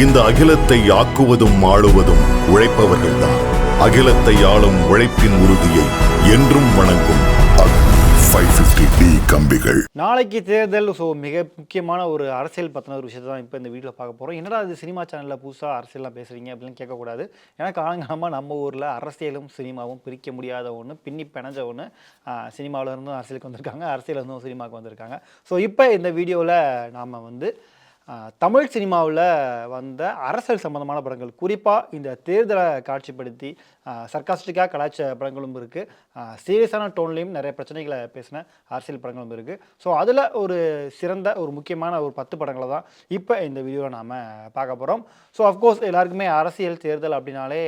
இந்த அகிலத்தை ஆக்குவதும் ஆளுவதும் உழைப்பவர்கள்தான். அகிலத்தை ஆளும் உழைப்பின் உறுதியை என்றும் வணங்கும் 550D கம்பிகள். நாளைக்கு தேர்தல். ஸோ மிக முக்கியமான ஒரு அரசியல் பற்றின ஒரு விஷயத்தை தான் இப்போ இந்த வீடியோவில் பார்க்க போகிறோம். என்னடா இது சினிமா சேனலில் புதுசாக அரசியல்லாம் பேசுகிறீங்க அப்படின்னு கேட்கக்கூடாது. ஏன்னா காலங்காலமாக நம்ம ஊரில் அரசியலும் சினிமாவும் பிரிக்க முடியாத ஒன்று, பின்னி பிணைஞ்ச ஒன்று. சினிமாவில் இருந்தும் அரசியலுக்கு வந்திருக்காங்க, அரசியல் இருந்தும் சினிமாவுக்கு வந்திருக்காங்க. ஸோ இப்போ இந்த வீடியோவில் நாம் தமிழ் சினிமாவில் வந்த அரசியல் சம்பந்தமான படங்கள், குறிப்பாக இந்த தேர்தலை காட்சிப்படுத்தி சர்க்காஸ்டிக்காக கலாய்ச்ச படங்களும் இருக்குது. சீரியஸான டோன்லேயும் நிறைய பிரச்சனைகளை பேசின அரசியல் படங்களும் இருக்குது. ஸோ அதில் ஒரு சிறந்த ஒரு முக்கியமான ஒரு 10 படங்களை தான் இப்போ இந்த வீடியோவில் நாம் பார்க்க போகிறோம். ஸோ அஃப்கோர்ஸ் எல்லாருக்குமே அரசியல் தேர்தல் அப்படின்னாலே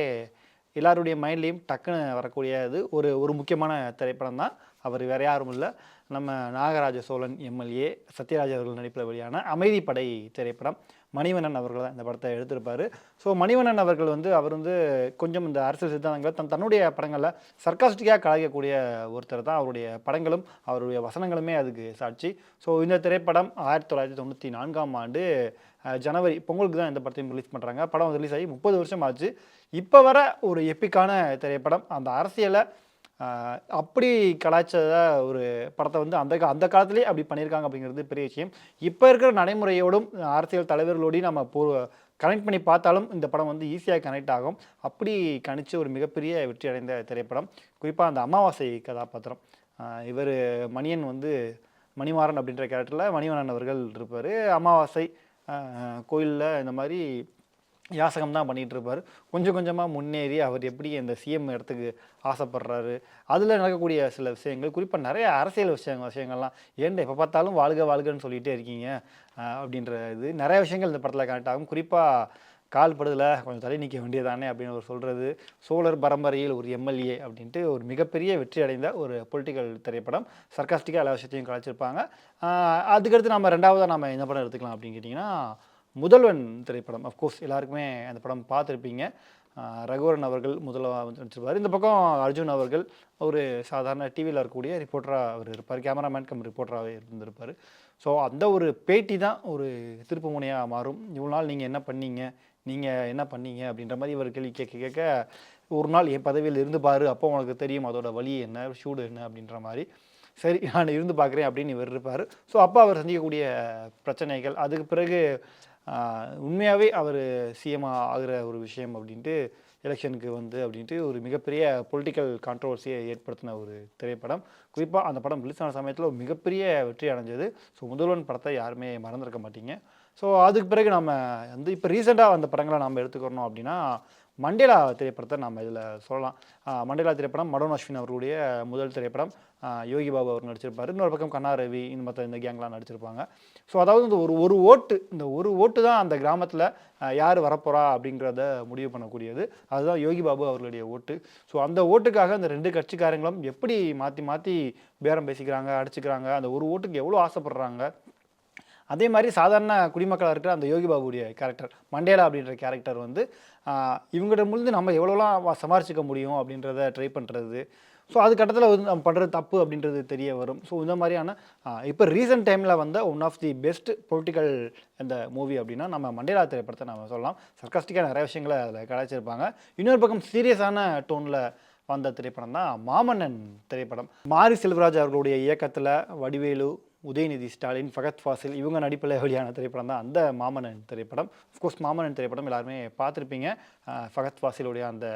எல்லாருடைய மைண்ட்லேயும் டக்குன்னு வரக்கூடியது ஒரு முக்கியமான திரைப்படம் தான். அவர் வேறு யாரும் இல்லை, நம்ம நாகராஜ சோழன் எம்எல்ஏ சத்யராஜ் அவர்கள் நடிப்பில் வெளியான அமைதிப்படை திரைப்படம். மணிவண்ணன் அவர்கள் தான் இந்த படத்தை எடுத்திருப்பார். ஸோ மணிவண்ணன் அவர்கள் அவர் கொஞ்சம் இந்த அரசியல் சித்தாந்தங்களை தன்னுடைய படங்களில் சர்க்காஸ்டிக்காக கலாய்க்கக்கூடிய ஒருத்தர் தான். அவருடைய படங்களும் அவருடைய வசனங்களுமே அதுக்கு சாட்சி. ஸோ இந்த திரைப்படம் 1994ஆம் ஆண்டு ஜனவரி பொங்கலுக்கு தான் இந்த படத்தையும் ரிலீஸ் பண்ணுறாங்க. படம் ரிலீஸ் ஆகி 30 வருஷம் ஆச்சு. இப்போ வர ஒரு எப்பிக்கான திரைப்படம். அந்த அரசியலை அப்படி கலாய்ச்சத ஒரு படத்தை அந்த காலத்துலேயே அப்படி பண்ணியிருக்காங்க அப்படிங்கிறது பெரிய விஷயம். இப்போ இருக்கிற நடைமுறையோடும் அரசியல் தலைவர்களோடையும் நம்ம கனெக்ட் பண்ணி பார்த்தாலும் இந்த படம் ஈஸியாக கனெக்ட் ஆகும். அப்படி கணிச்சு ஒரு மிகப்பெரிய வெற்றி அடைந்த திரைப்படம். குறிப்பாக அந்த அமாவாசை கதாபாத்திரம், இவர் மணியன் மணிமாறன் அப்படின்ற கேரக்டரில் மணிவண்ணன் அவர்கள் இருப்பார். அமாவாசை கோயிலில் இந்த மாதிரி யாசகம் தான் பண்ணிகிட்டு இருப்பார். கொஞ்சம் கொஞ்சமாக முன்னேறி அவர் எப்படி அந்த சிஎம் இடத்துக்கு ஆசைப்படுறாரு, அதில் நடக்கக்கூடிய சில விஷயங்கள், குறிப்பாக நிறைய அரசியல் விஷயங்கள்லாம் ஏன்டா எப்போ பார்த்தாலும் வாழ்க வாழ்கன்னு சொல்லிகிட்டே இருக்கீங்க அப்படின்ற நிறைய விஷயங்கள் இந்த படத்தில் கனெக்ட் ஆகும். குறிப்பாக கால் படுதலை கொஞ்சம் தலை நிற்க வேண்டியதானே அப்படின்னு அவர் சொல்கிறது, சோழர் பரம்பரையில் ஒரு எம்எல்ஏ அப்படின்ட்டு ஒரு மிகப்பெரிய வெற்றி அடைந்த ஒரு பொலிட்டிக்கல் திரைப்படம். சர்க்காஸ்டிக்காக எல்லா விஷயத்தையும் கலாய்ச்சிருப்பாங்க. அதுக்கடுத்து நம்ம ரெண்டாவதாக நம்ம என்ன படம் எடுத்துக்கலாம் அப்படின்னு கேட்டிங்கன்னா முதல்வன் திரைப்படம். அஃப்கோர்ஸ் எல்லாருக்குமே அந்த படம் பார்த்துருப்பீங்க. ரகுவரன் அவர்கள் முதல்வராக நடிச்சிருப்பார். இந்த பக்கம் அர்ஜுன் அவர்கள் ஒரு சாதாரண டிவியில் இருக்கக்கூடிய ரிப்போர்ட்டராக அவர் இருப்பார், கேமராமேன் கம் ரிப்போர்ட்டராகவே இருந்திருப்பார். ஸோ அந்த ஒரு பேட்டி தான் ஒரு திருப்பு முனையாக மாறும். இவ்வளோ நாள் நீங்கள் என்ன பண்ணீங்க அப்படின்ற மாதிரி இவர் கேள்வி கேட்க ஒரு நாள் என் பதவியில் இருந்து பாரு, அப்போ உனக்கு தெரியும் அதோட வலி என்ன, சூடு என்ன அப்படின்ற மாதிரி. சரி நான் இருந்து பார்க்குறேன் அப்படின்னு இவர் இருப்பார். ஸோ அப்போ அவர் சந்திக்கக்கூடிய பிரச்சனைகள், அதுக்கு பிறகு உண்மையாகவே அவர் சிஎம் ஆகிற ஒரு விஷயம் அப்படின்ட்டு எலெக்ஷனுக்கு அப்படின்ட்டு ஒரு மிகப்பெரிய பொலிட்டிக்கல் கான்ட்ரவர்சியை ஏற்படுத்தின ஒரு திரைப்படம். குறிப்பாக அந்த படம் ரிலீஸ் ஆன சமயத்தில் ஒரு மிகப்பெரிய வெற்றி அடைஞ்சது. ஸோ முதல்வன் படத்தை யாருமே மறந்துருக்க மாட்டீங்க. ஸோ அதுக்கு பிறகு நம்ம இப்போ ரீசெண்டாக அந்த படங்களை நம்ம எடுத்துக்கிறோம் அப்படின்னா மண்டேலா திரைப்படத்தை நம்ம இதில் சொல்லலாம். மண்டேலா திரைப்படம் மடோன் அஸ்வின் அவர்களுடைய முதல் திரைப்படம். யோகி பாபு அவர் நடிச்சிருப்பார். இன்னொரு பக்கம் கண்ணா ரவி இந்த கேங்லாம் நடிச்சிருப்பாங்க. ஸோ அதாவது இந்த ஒரு ஓட்டு தான் அந்த கிராமத்தில் யார் வரப்போகிறா அப்படிங்கிறத முடிவு பண்ணக்கூடியது. அதுதான் யோகி பாபு அவர்களுடைய ஓட்டு. ஸோ அந்த ஓட்டுக்காக அந்த 2 கட்சிக்காரங்களும் எப்படி மாற்றி பேரம் பேசிக்கிறாங்க, அடிச்சுக்கிறாங்க, அந்த ஒரு ஓட்டுக்கு எவ்வளோ ஆசைப்படுறாங்க. அதே மாதிரி சாதாரண குடிமக்களாக இருக்கிற அந்த யோகி பாபுடைய கேரக்டர் மண்டேலா அப்படின்ற கேரக்டர் இவங்கள்ட்ட முழுந்து நம்ம எவ்வளோலாம் சமாளிச்சிக்க முடியும் அப்படின்றத ட்ரை பண்ணுறது. ஸோ அது கட்டத்தில் நம்ம பண்ணுறது தப்பு அப்படின்றது தெரிய வரும். ஸோ இந்த மாதிரியான இப்போ ரீசெண்ட் டைமில் one of the best political இந்த மூவி அப்படின்னா நம்ம மண்டேலா திரைப்படத்தை நம்ம சொல்லலாம். சர்க்காஸ்டிக்காக நிறைய விஷயங்களை அதில் கலாய்ச்சிருப்பாங்க. இன்னொரு பக்கம் சீரியஸான டோனில் வந்த திரைப்படம் தான் மாமன்னன் திரைப்படம். மாரி செல்வராஜ் அவர்களுடைய இயக்கத்தில் வடிவேலு, உதயநிதி ஸ்டாலின், ஃபகத் ஃபாசில் இவங்க நடிப்பில் வெளியான திரைப்படம் தான் அந்த மாமன்னன் திரைப்படம். அஃப்கோர்ஸ் மாமன்னன் திரைப்படம் எல்லாருமே பார்த்துருப்பீங்க. ஃபகத் ஃபாசிலுடைய அந்த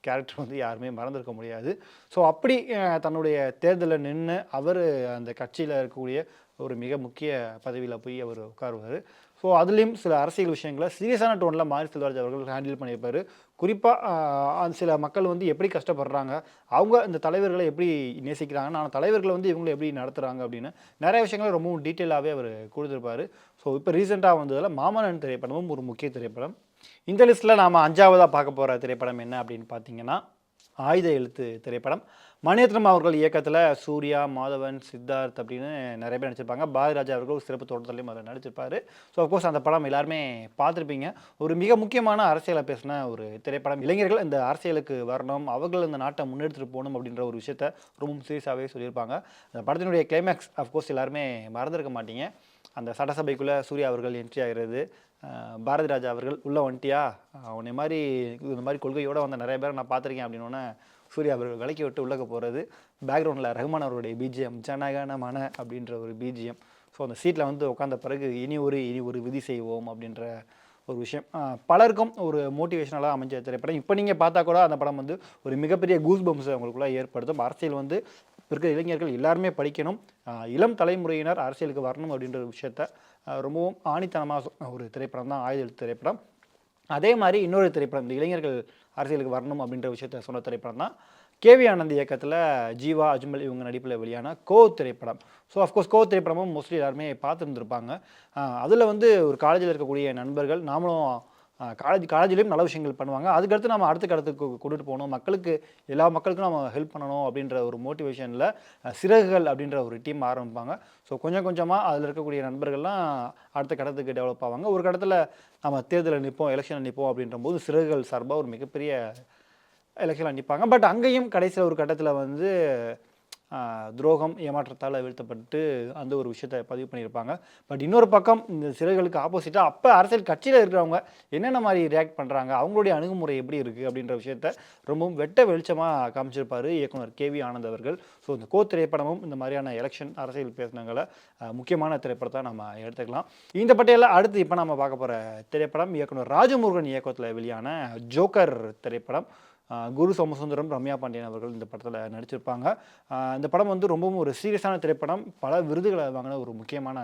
கேரக்டர் யாருமே மறந்துருக்க முடியாது. ஸோ அப்படி தன்னுடைய தேர்தலில் நின்று அவர் அந்த கட்சியில் இருக்கக்கூடிய ஒரு மிக முக்கிய பதவியில் போய் அவர் உட்காருவார். ஸோ அதுலேயும் சில அரசியல் விஷயங்களை சீரியஸான டோனில் மாரி செல்வராஜ் அவர்கள் ஹேண்டில் பண்ணியிருப்பார். குறிப்பாக சில மக்கள் எப்படி கஷ்டப்படுறாங்க, அவங்க இந்த தலைவர்களை எப்படி நேசிக்கிறாங்க, நான் தலைவர்களை இவங்களை எப்படி நடத்துகிறாங்க அப்படின்னு நிறைய விஷயங்களை ரொம்பவும் டீட்டெயிலாகவே அவர் கொடுத்துருப்பார். ஸோ இப்போ ரீசெண்டாக வந்ததில் மாமன்னன் திரைப்படமும் ஒரு முக்கிய திரைப்படம். இந்த லிஸ்ட்டில் நாம் 5ஆவதாக பார்க்க போகிற திரைப்படம் என்ன அப்படின்னு பார்த்தீங்கன்னா ஆயுத எழுத்து திரைப்படம். மணிரத்னம் அவர்கள் இயக்கத்தில் சூர்யா, மாதவன், சித்தார்த் அப்படின்னு நிறைய பேர் நடிச்சிருப்பாங்க. பாரதிராஜா அவர்கள் ஒரு சிறப்பு தோட்டத்திலையும் அதில் நடிச்சிருப்பார். ஸோ அஃப்கோர்ஸ் அந்த படம் எல்லாருமே பார்த்துருப்பீங்க. ஒரு மிக முக்கியமான அரசியலை பேசின ஒரு திரைப்படம். இளைஞர்கள் இந்த அரசியலுக்கு வரணும், அவர்கள் இந்த நாட்டை முன்னெடுத்துட்டு போகணும் அப்படின்ற ஒரு விஷயத்த ரொம்ப சீரியஸாகவே சொல்லியிருப்பாங்க. அந்த படத்தினுடைய கிளைமேக்ஸ் அஃப்கோர்ஸ் எல்லாருமே மறந்துருக்க மாட்டீங்க. அந்த சட்டசபைக்குள்ளே சூர்யா அவர்கள் என்ட்ரி ஆகிறது, பாரதி ராஜா அவர்கள் உள்ளே வந்துட்டியா, உன்னை மாதிரி இந்த மாதிரி கொள்கையோடு வந்த நிறைய பேரை நான் பார்த்துருக்கேன் அப்படின்னோடனே சூர்யா அவர்கள் விலக்கி விட்டு உள்ளக்க போகிறது. பேக்ரவுண்டில் ரஹ்மான் அவருடைய பிஜிஎம் ஜனகன மன அப்படின்ற ஒரு பிஜிஎம். ஸோ அந்த சீட்டில் வந்து உட்காந்த பிறகு இனி ஒரு விதி செய்வோம் அப்படின்ற ஒரு விஷயம் பலருக்கும் ஒரு மோட்டிவேஷனலாக அமைஞ்ச திரைப்படம். இப்போ நீங்கள் பார்த்தா கூட அந்த படம் வந்து ஒரு மிகப்பெரிய கூஸ் பம்ஸ் அவங்களுக்குள்ள ஏற்படுத்தும். அரசியல் வந்து இருக்கிற இளைஞர்கள் எல்லாருமே படிக்கணும், இளம் தலைமுறையினர் அரசியலுக்கு வரணும் அப்படின்ற ஒரு விஷயத்த ரொம்பவும் ஆணித்தனமாக ஒரு திரைப்படம் தான் ஆயுத எழுத்து திரைப்படம். அதே மாதிரி இன்னொரு திரைப்படம், இந்த இளைஞர்கள் அரசியலுக்கு வரணும் அப்படின்ற விஷயத்த சொன்ன திரைப்படம் தான் கேவி ஆனந்த் இயக்கத்தில் ஜீவா அஜ்மல் இவங்க நடிப்பில் வெளியான கோ திரைப்படம். ஸோ அஃப்கோர்ஸ் கோ திரைப்படமும் மோஸ்ட்லி எல்லாருமே பார்த்துருந்துருப்பாங்க. அதில் வந்து ஒரு காலேஜில் இருக்கக்கூடிய நண்பர்கள், நாமளும் காலேஜ்லேயும் நல்ல விஷயங்கள் பண்ணுவாங்க, அதுக்கடுத்து நம்ம அடுத்த கடத்துக்கு கொண்டுட்டு போகணும், மக்களுக்கு எல்லா மக்களுக்கும் நம்ம ஹெல்ப் பண்ணணும் அப்படின்ற ஒரு மோட்டிவேஷனில் சிறகுகள் அப்படின்ற ஒரு டீம் ஆரம்பிப்பாங்க. ஸோ கொஞ்சம் கொஞ்சமாக அதில் இருக்கக்கூடிய நண்பர்கள்லாம் அடுத்த கடத்துக்கு டெவலப் ஆவாங்க. ஒரு கடத்தில் நம்ம தேர்தலில் நிற்போம், எலெக்ஷனில் நிற்போம் அப்படின்ற போது சிறகுகள் சார்பாக ஒரு மிகப்பெரிய எலெக்ஷனில் நிற்பாங்க. பட் அங்கேயும் கடைசியில் ஒரு கட்டத்தில் வந்து துரோகம் ஏமாற்றத்தால் வீழ்த்தப்பட்டு அந்த ஒரு விஷயத்தை பதிவு பண்ணியிருப்பாங்க. பட் இன்னொரு பக்கம் இந்த சிறைகளுக்கு ஆப்போசிட்டாக அப்போ அரசியல் கட்சியில் இருக்கிறவங்க என்னென்ன மாதிரி ரியாக்ட் பண்ணுறாங்க, அவங்களுடைய அணுகுமுறை எப்படி இருக்குது அப்படின்ற விஷயத்த ரொம்பவும் வெட்ட வெளிச்சமாக காமிச்சிருப்பார் இயக்குனர் கேவி ஆனந்த் அவர்கள். ஸோ இந்த கோ திரைப்படமும் இந்த மாதிரியான எலெக்ஷன் அரசியல் பேசினங்களை முக்கியமான திரைப்படத்தை நம்ம எடுத்துக்கலாம். இந்த பட்டியலில் அடுத்து இப்போ நம்ம பார்க்க போகிற திரைப்படம் இயக்குனர் ராஜமுருகன் இயக்கத்தில் வெளியான ஜோக்கர் திரைப்படம். குரு சோமசுந்தரம், ரம்யா பாண்டியன் அவர்கள் இந்த படத்தில் நடிச்சிருப்பாங்க. இந்த படம் வந்து ரொம்பவும் ஒரு சீரியஸான திரைப்படம், பல விருதுகளை வாங்கின ஒரு முக்கியமான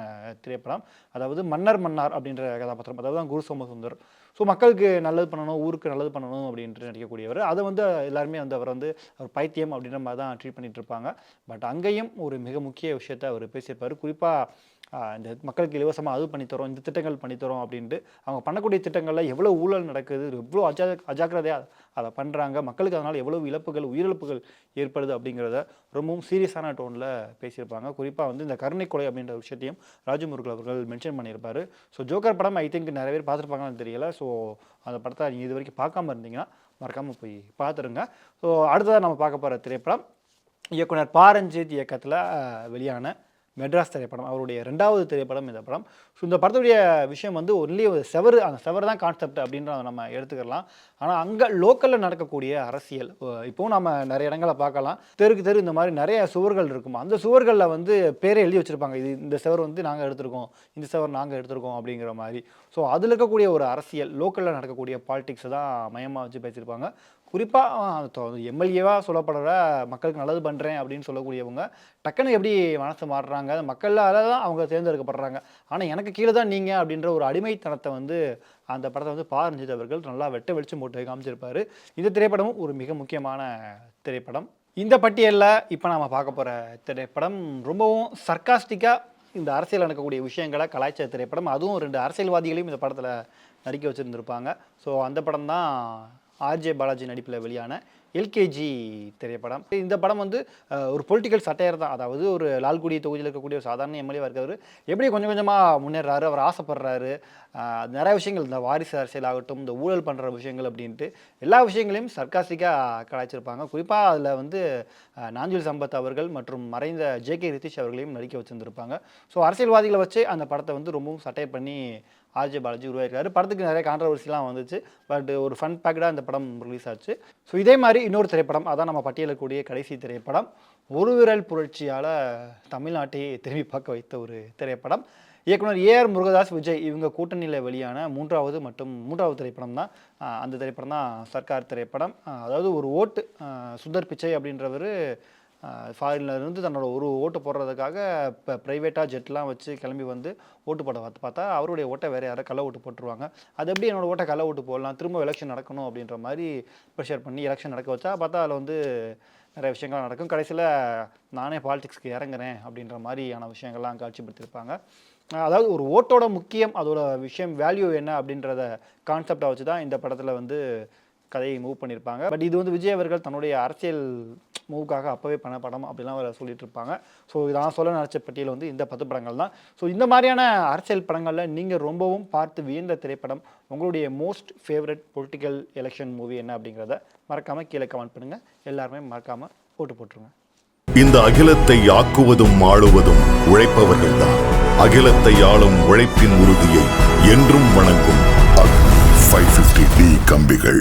திரைப்படம். அதாவது மன்னார் அப்படின்ற கதாபாத்திரம், அதாவது குரு சோமசுந்தர். ஸோ மக்களுக்கு நல்லது பண்ணணும், ஊருக்கு நல்லது பண்ணணும் அப்படின்ட்டு நடிக்கக்கூடியவர். அதை வந்து எல்லாருமே வந்து அவர் வந்து அவர் பைத்தியம் அப்படின்ற மாதிரி தான் ட்ரீட் பண்ணிட்டு இருப்பாங்க. பட் அங்கேயும் ஒரு மிக முக்கிய விஷயத்தை அவர் பேசியிருப்பார். குறிப்பாக இந்த மக்களுக்கு இலவசமாக அது பண்ணித்தரோம், இந்த திட்டங்கள் பண்ணித்தரோம் அப்படின்ட்டு அவங்க பண்ணக்கூடிய திட்டங்களில் எவ்வளோ ஊழல் நடக்குது, எவ்வளோ அஜாக்கிரதையாக அதை பண்ணுறாங்க, மக்களுக்கு அதனால் எவ்வளோ இழப்புகள், உயிரிழப்புகள் ஏற்படுது அப்படிங்கிறத ரொம்பவும் சீரியஸான டோனில் பேசியிருப்பாங்க. குறிப்பாக வந்து இந்த கருணை கொலை அப்படின்ற விஷயத்தையும் ராஜமுருகன் அவர்கள் மென்ஷன் பண்ணியிருப்பார். ஸோ ஜோக்கர் படம் ஐ திங்க் நிறைய பேர் பார்த்துருப்பாங்கன்னு தெரியல. ஸோ அந்த படத்தை நீங்கள் இது வரைக்கும் பார்க்காம இருந்தீங்கன்னா மறக்காமல் போய் பார்த்துருங்க. ஸோ அடுத்ததாக நம்ம பார்க்க போகிற திரைப்படம் இயக்குனர் பாரஞ்சித் இயக்கத்தில் வெளியான மெட்ராஸ் திரைப்படம், அவருடைய 2வது திரைப்படம் இந்த படம். ஸோ இந்த படத்துடைய விஷயம் வந்து ஒன்லி ஒரு செவரு, அந்த செவரு தான் கான்செப்ட் அப்படின்றத நம்ம எடுத்துக்கலாம். ஆனால் அங்கே லோக்கலில் நடக்கக்கூடிய அரசியல் இப்போவும் நம்ம நிறைய இடங்களை பார்க்கலாம். தெருக்கு தெரு இந்த மாதிரி நிறைய சுவர்கள் இருக்கும். அந்த சுவர்களில் வந்து பேரை எழுதி வச்சுருப்பாங்க, இது இந்த செவர் வந்து நாங்கள் எடுத்திருக்கோம், இந்த செவர் நாங்கள் எடுத்திருக்கோம் அப்படிங்கிற மாதிரி. ஸோ அதில் இருக்கக்கூடிய ஒரு அரசியல், லோக்கலில் நடக்கக்கூடிய பாலிடிக்ஸை தான் மையமாக வச்சு பேசியிருப்பாங்க. குறிப்பாக எம்எல்ஏவாக சொல்லப்படுற மக்களுக்கு நல்லது பண்ணுறேன் அப்படின்னு சொல்லக்கூடியவங்க டக்குன்னு எப்படி மனசு மாறுறாங்க, மக்களால் தான் அவங்க தேர்ந்தெடுக்கப்படுறாங்க, ஆனால் எனக்கு கீழே தான் நீங்கள் அப்படின்ற ஒரு அடிமைத்தனத்தை வந்து அந்த படத்தை வந்து பாரஞ்சித் அவர்கள் நல்லா வெட்ட வெளிச்சம் போட்டு காமிச்சிருப்பார். இந்த திரைப்படமும் ஒரு மிக முக்கியமான திரைப்படம். இந்த பட்டியலில் இப்போ நாம் பார்க்க போகிற திரைப்படம் ரொம்பவும் சர்க்காஸ்டிக்காக இந்த அரசியல் நடக்கக்கூடிய விஷயங்களை கலாய்ச்ச திரைப்படம். அதுவும் 2 அரசியல்வாதிகளையும் இந்த படத்தில் நடிக்க வச்சுருந்துருப்பாங்க. ஸோ அந்த படம் தான் ஆர்ஜே பாலாஜி நடிப்பில் வெளியான எல்கேஜி திரைப்படம். இந்த படம் வந்து ஒரு பொலிட்டிக்கல் சட்டையர் தான். அதாவது ஒரு லால்குடி தொகுதியில் இருக்கக்கூடிய ஒரு சாதாரண எம்எல்ஏவாக இருக்கிறவர் எப்படி கொஞ்சம் கொஞ்சமாக முன்னேறாரு, அவர் ஆசைப்படுறாரு, நிறைய விஷயங்கள், இந்த வாரிசு அரசியல் ஆகட்டும், இந்த ஊழல் பண்ணுற விஷயங்கள் அப்படின்ட்டு எல்லா விஷயங்களையும் சர்க்காஸ்டிக்காக கலாய்ச்சிருப்பாங்க. குறிப்பாக அதில் வந்து நாஞ்சில் சம்பத் அவர்கள் மற்றும் மறைந்த ஜேகே ரித்திஷ் அவர்களையும் நடிக்க வச்சுருந்துருப்பாங்க. ஸோ அரசியல்வாதிகளை வச்சு அந்த படத்தை வந்து ரொம்பவும் சட்டையர் பண்ணி ஆர்ஜே பாலாஜி உருவாயிருக்காரு. படத்துக்கு நிறைய கான்ட்ரவர்சிலாம் வந்துச்சு, பட் ஒரு ஃபன் பேக்டாக இந்த படம் ரிலீஸ் ஆச்சு. ஸோ இதே மாதிரி இன்னொரு திரைப்படம், அதான் நம்ம பட்டியலக்கூடிய கடைசி திரைப்படம், ஒரு விரல் புரட்சியால் தமிழ்நாட்டையே திரும்பி பார்க்க வைத்த ஒரு திரைப்படம். இயக்குனர் ஏஆர் முருகதாஸ், விஜய் இவங்க கூட்டணியில் வெளியான மூன்றாவது திரைப்படம் தான். அந்த திரைப்படம் தான் சர்க்கார் திரைப்படம். அதாவது ஒரு ஓட்டு, சுந்தர் பிச்சை அப்படின்றவர் ஃபாரின்லேருந்து தன்னோட ஒரு ஓட்டு போடுறதுக்காக இப்போ ப்ரைவேட்டாக ஜெட்லாம் வச்சு கிளம்பி வந்து ஓட்டு போட பார்த்தா அவருடைய ஓட்டை வேறு யாரும் கள்ள ஓட்டு போட்டுருவாங்க. அது எப்படி என்னோடய ஓட்டை கள்ள ஓட்டு போடலாம், திரும்ப எலெக்ஷன் நடக்கணும் அப்படின்ற மாதிரி ப்ரெஷர் பண்ணி எலெக்ஷன் நடக்க வச்சா பார்த்தா அதில் வந்து நிறைய விஷயங்கள் நடக்கும். கடைசியில் நானே பாலிடிக்ஸ்க்கு இறங்குறேன் அப்படின்ற மாதிரியான விஷயங்கள்லாம் காட்சிப்படுத்தியிருப்பாங்க. அதாவது ஒரு ஓட்டோட முக்கியம், அதோட விஷயம், வேல்யூ என்ன அப்படின்றத கான்செப்டை வச்சு தான் இந்த படத்தில் வந்து கதையை மூவ் பண்ணியிருப்பாங்க. பட் இது வந்து விஜய் அவர்கள் தன்னுடைய அரசியல் மூவுக்காக அப்போவே பண்ண படம் அப்படிலாம் அவர் சொல்லிட்டு இருப்பாங்க. ஸோ நான் சொல்ல நினச்ச பட்டியல் வந்து இந்த 10 படங்கள் தான். ஸோ இந்த மாதிரியான அரசியல் படங்களில் நீங்கள் ரொம்பவும் பார்த்து வியந்த திரைப்படம், உங்களுடைய most favourite political election movie என்ன அப்படிங்கிறத மறக்காமல் கீழே கமெண்ட் பண்ணுங்கள். எல்லாருமே மறக்காமல் ஓட்டு போட்டுருங்க. இந்த அகிலத்தை ஆக்குவதும் ஆளுவதும் உழைப்பவர்கள்தான். அகிலத்தை ஆளும் உழைப்பின் உறுதியை என்றும் வணங்கும் 550D கம்பிகள்.